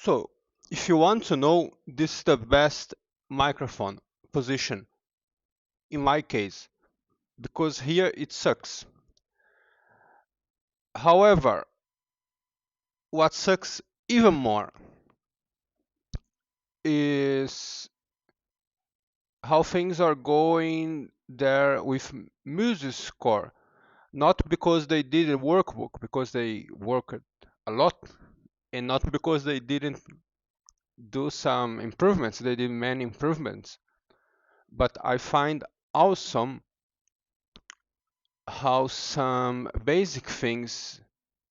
So, if you want to know, this is the best microphone position in my case, because here it sucks. However, what sucks even more is how things are going there with MuseScore. Not because they did a workbook, because they worked a lot, and not because they didn't do some improvements, they did many improvements. But I find awesome how some basic things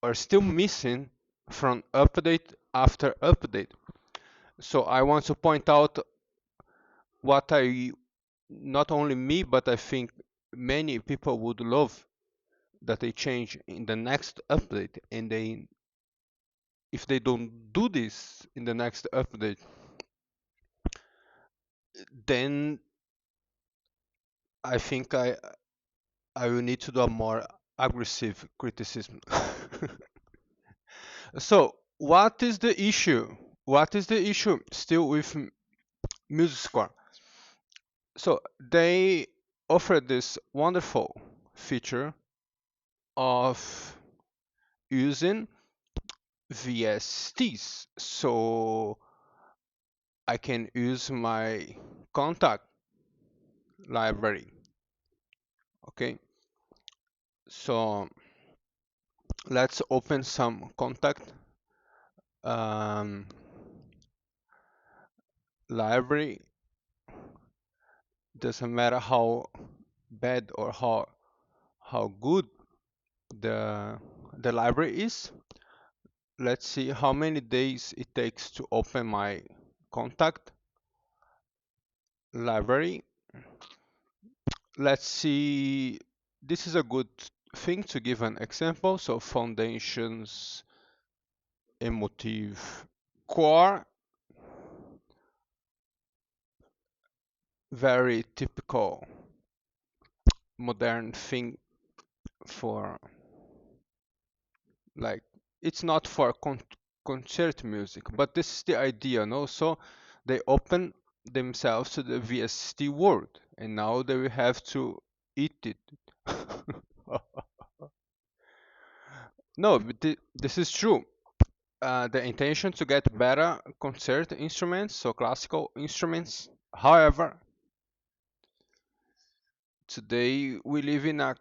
are still missing from update after update. So I want to point out what not only me, but I think many people would love that they change in the next update. And if they don't do this in the next update, then I think I will need to do a more aggressive criticism. So what is the issue? What is the issue still with MuseScore? So they offer this wonderful feature of using VSTs. So I can use my contact library. Okay, so let's open some contact um, library. Doesn't matter how bad or how good the library is. Let's see how many days it takes to open my contact library. Let's see, this is a good thing to give an example. So foundations, emotive core, very typical modern thing for, like, it's not for concert music, but this is the idea, no? So they open themselves to the VST world, and now they will have to eat it. No, but this is true. The intention to get better concert instruments, so classical instruments. However, today we live in a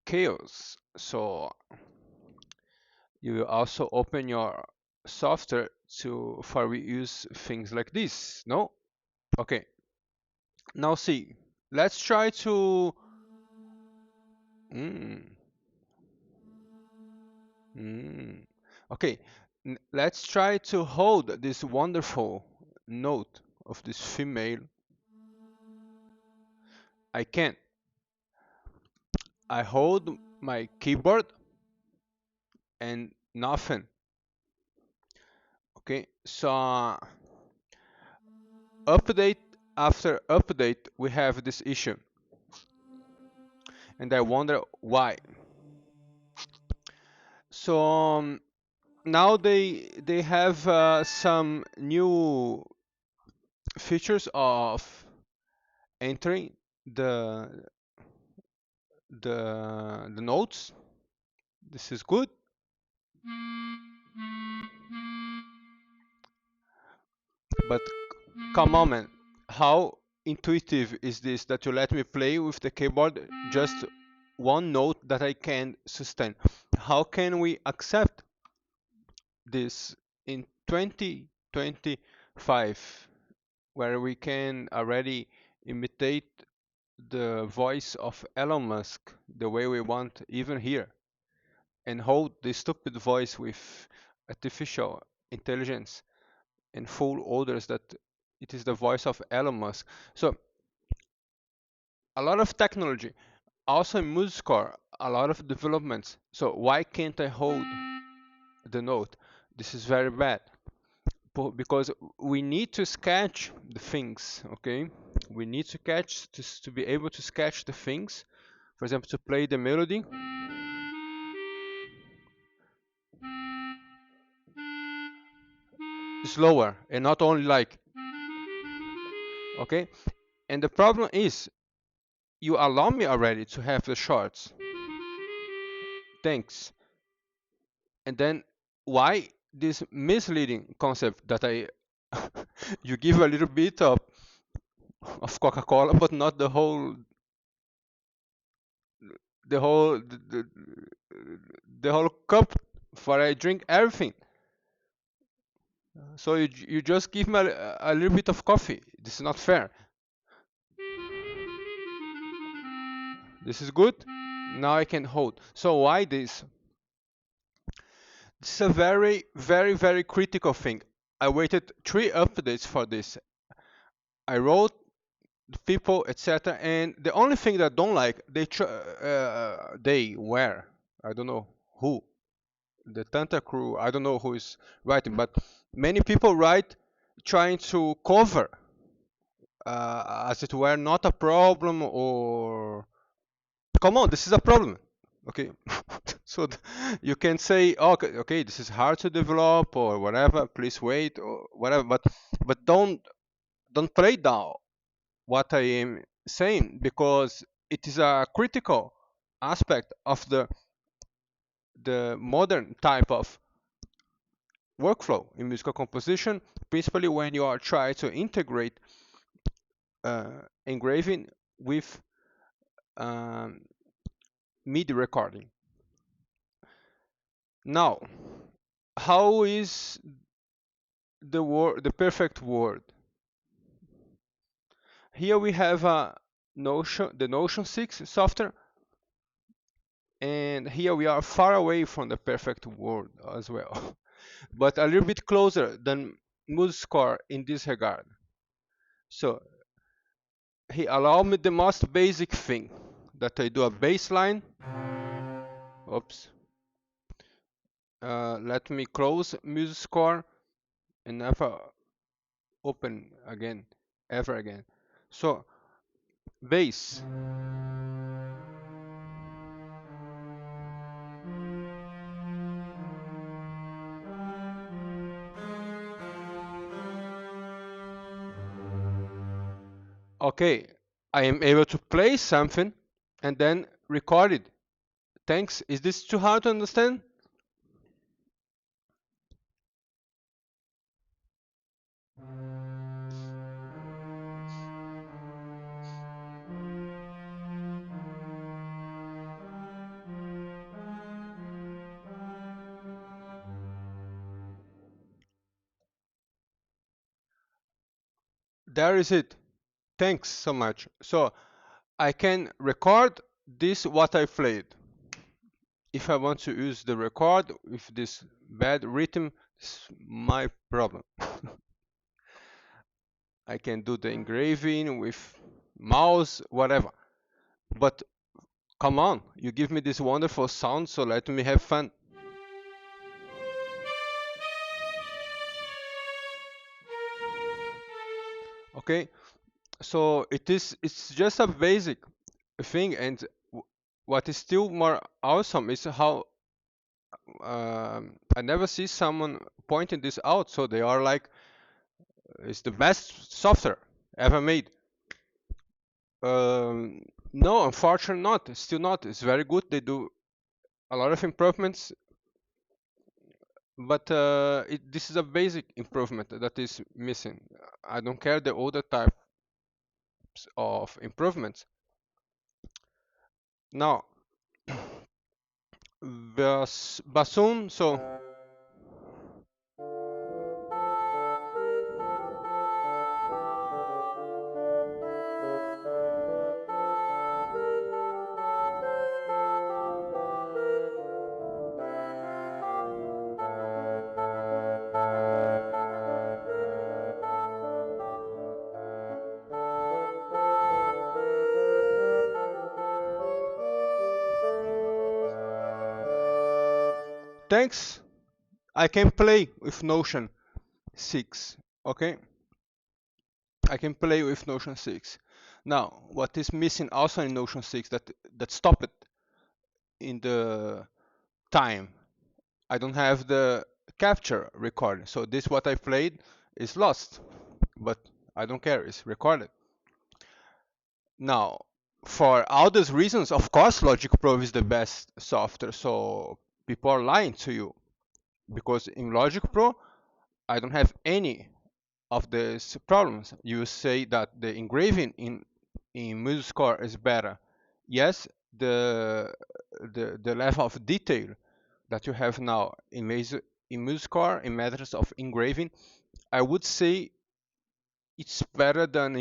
chaos, so you will also open your software to for we use things like this. No? Okay. Now see, let's try to mm, mm. Okay, let's try to hold this wonderful note of this female. I can't. I hold my keyboard and nothing. Okay, so update after update we have this issue, and I wonder why. So now they have some new features of entering the the notes. This is good, but come on, man, how intuitive is this that you let me play with the keyboard just one note that I can sustain? How can we accept this in 2025, where we can already imitate the voice of Elon Musk the way we want, even here, and hold the stupid voice with artificial intelligence and fool others that it is the voice of Elon Musk? So a lot of technology, also in MuseScore, a lot of developments. So why can't I hold the note? This is very bad. Because we need to sketch the things, okay? We need to catch to be able to sketch the things. For example, to play the melody. slower and not only like, okay? And the problem is, you allow me already to have the shorts. Thanks. And then why this misleading concept that I you give a little bit of Coca-Cola, but not the whole the, the whole cup, for I drink everything. So you just give me a little bit of coffee. This is not fair. This is good. Now I can hold. So why this? This is a very, very, very critical thing. I waited 3 updates for this. I wrote the people, etc. And the only thing that I don't like, they were, I don't know who, the Tanta crew. I don't know who is writing, but many people write trying to cover as it were not a problem, or come on, this is a problem. Okay. So you can say, okay, okay, this is hard to develop or whatever, please wait or whatever, but don't play down what I am saying, because it is a critical aspect of the modern type of workflow in musical composition, principally when you are trying to integrate engraving with um, MIDI recording. Now, how is the perfect word? Here we have the Notion 6 software, and here we are far away from the perfect word as well, but a little bit closer than MuseScore in this regard. So he allowed me the most basic thing, that I do a bass line. Oops. Let me close MuseScore and never open again, ever again. So bass. Okay, I am able to play something and then record it. Thanks. Is this too hard to understand? There is it. Thanks so much. So I can record this what I played. If I want to use the record with this bad rhythm, it's my problem. I can do the engraving with mouse, whatever. But come on, you give me this wonderful sound, so let me have fun. Okay, so it's just a basic thing, and what is still more awesome is how I never see someone pointing this out. So they are like, it's the best software ever made. No, unfortunately not. Still not. It's very good. They do a lot of improvements, but this is a basic improvement that is missing. I don't care the other types of improvements. Now, bassoon. So thanks. I can play with Notion 6. Okay, I can play with Notion 6. Now, what is missing also in Notion 6 that stopped in the time? I don't have the capture recording. So this what I played is lost, but I don't care, it's recorded. Now, for all these reasons, of course, Logic Pro is the best software. So people are lying to you because in Logic Pro, I don't have any of these problems. You say that the engraving in MuseScore is better. Yes, the level of detail that you have now in MuseScore in matters of engraving, I would say it's better than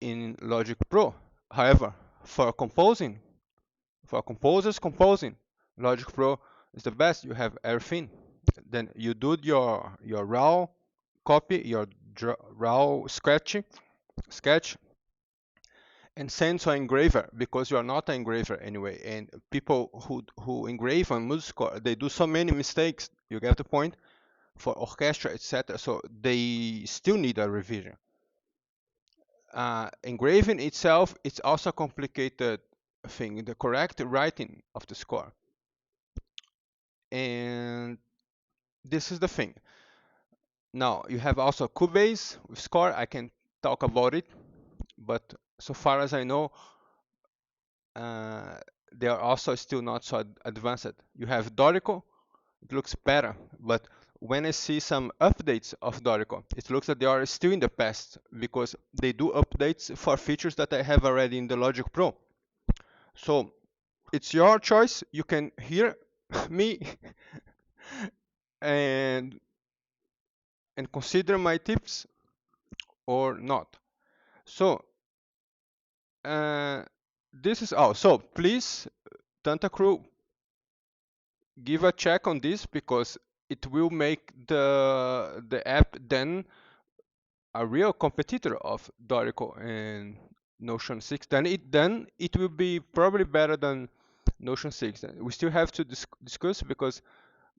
in Logic Pro. However, for composing, for composers composing, Logic Pro is the best. You have everything. Then you do your raw copy, your raw sketch, and send to an engraver because you are not an engraver anyway. And people who engrave on MuseScore, they do so many mistakes. You get the point for orchestra, etc. So they still need a revision. Engraving itself, it's also a complicated thing. The correct writing of the score, and this is the thing. Now you have also Cubase with score. I can talk about it, but so far as I know, uh, they are also still not so advanced. You have Dorico, it looks better, but when I see some updates of Dorico, it looks that they are still in the past because they do updates for features that I have already in the Logic Pro. So it's your choice. You can hear me and consider my tips or not. So uh, this is all. So please, Tanta Crew, give a check on this because it will make the app then a real competitor of Dorico and Notion 6. Then it will be probably better than Notion 6. We still have to discuss because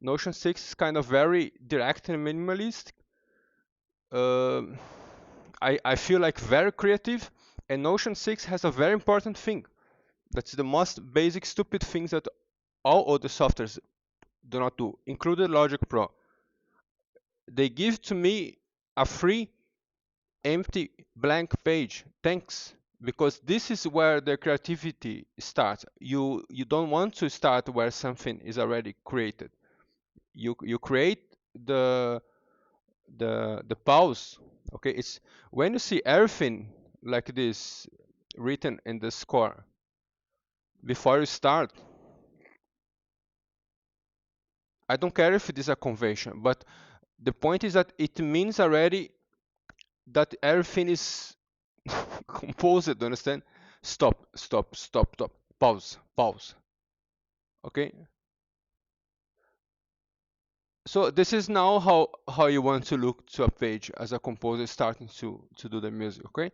Notion 6 is kind of very direct and minimalist. Um I feel like very creative, and Notion 6 has a very important thing. That's the most basic stupid things that all other softwares do not do, including Logic Pro. They give to me a free empty blank page. Thanks. Because this is where the creativity starts. You don't want to start where something is already created. You create the the pause. Okay, it's when you see everything like this written in the score before you start. I don't care if it is a convention, but the point is that it means already that everything is composed. Understand? Stop, stop, stop, stop. Pause, pause. Okay. So this is now how you want to look to a page as a composer starting to do the music. Okay.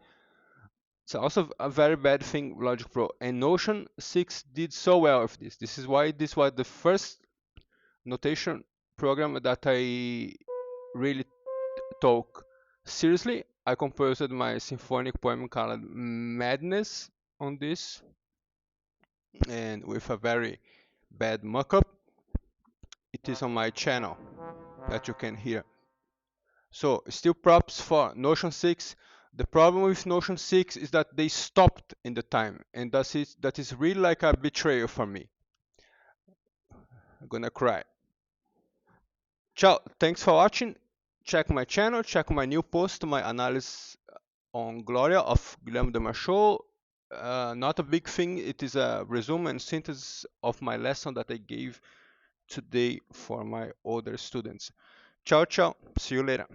It's also a very bad thing, Logic Pro. And Notion 6 did so well with this. This is why this was the first notation program that I really took seriously. I composed my symphonic poem called Madness on this, and with a very bad mockup. It is on my channel that you can hear. So still props for Notion 6. The problem with Notion 6 is that they stopped in the time, and that is really like a betrayal for me. I'm gonna cry. Ciao, thanks for watching. Check my channel, check my new post, my analysis on Gloria of Guilherme de Machot. Not a big thing, it is a resume and synthesis of my lesson that I gave today for my older students. Ciao, ciao, see you later.